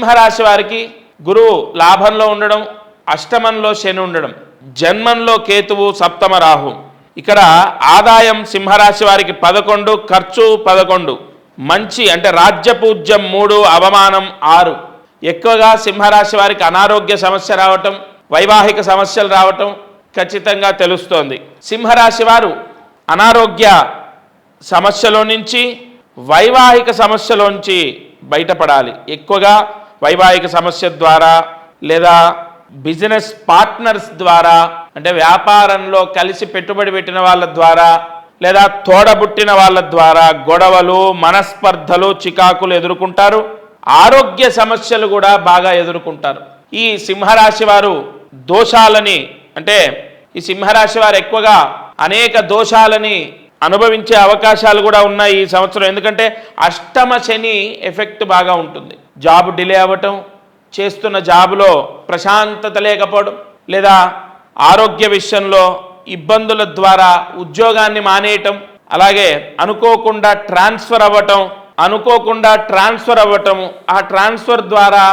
సింహరాశి వారికి గురువు లాభంలో ఉండడం, అష్టమంలో శని ఉండడం, జన్మంలో కేతువు, సప్తమ రాహు. ఇక్కడ ఆదాయం సింహరాశి వారికి 11, ఖర్చు 11. మంచి అంటే రాజ్యపూజ్యం 3, అవమానం 6. ఎక్కువగా సింహరాశి వారికి అనారోగ్య సమస్య రావటం, వైవాహిక సమస్యలు రావటం ఖచ్చితంగా తెలుస్తోంది. సింహరాశి వారు అనారోగ్య సమస్యలో నుంచి, వైవాహిక సమస్యలోంచి బయటపడాలి. ఎక్కువగా వైవాహిక సమస్య ద్వారా లేదా బిజినెస్ పార్ట్నర్స్ ద్వారా, అంటే వ్యాపారంలో కలిసి పెట్టుబడి పెట్టిన వాళ్ళ ద్వారా లేదా తోడబుట్టిన వాళ్ళ ద్వారా గొడవలు, మనస్పర్ధలు, చికాకులు ఎదుర్కొంటారు. ఆరోగ్య సమస్యలు కూడా బాగా ఎదుర్కొంటారు. ఈ సింహరాశి వారు దోషాలని, అంటే ఈ సింహరాశి వారు ఎక్కువగా అనేక దోషాలని అనుభవించే అవకాశాలు కూడా ఉన్నాయి ఈ సంవత్సరం. ఎందుకంటే అష్టమ శని ఎఫెక్ట్ బాగా ఉంటుంది. జాబ్ డిలే అవ్వటం, చేస్తున్న జాబులో ప్రశాంతత లేకపోవడం, లేదా ఆరోగ్య విషయంలో ఇబ్బందుల ద్వారా ఉద్యోగాన్ని మానేయటం, అలాగే అనుకోకుండా ట్రాన్స్ఫర్ అవ్వటం, ఆ ట్రాన్స్ఫర్ ద్వారా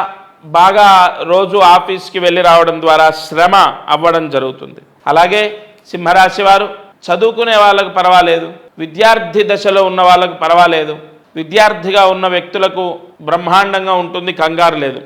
బాగా రోజు ఆఫీస్కి వెళ్ళి రావడం ద్వారా శ్రమ అవ్వడం జరుగుతుంది. అలాగే సింహరాశి వారు చదువుకునే వాళ్ళకు పర్వాలేదు, విద్యార్థి దశలో ఉన్న వాళ్ళకు పర్వాలేదు, విద్యార్థిగా ఉన్న వ్యక్తులకు బ్రహ్మాండంగా ఉంటుంది, కంగారు లేదు.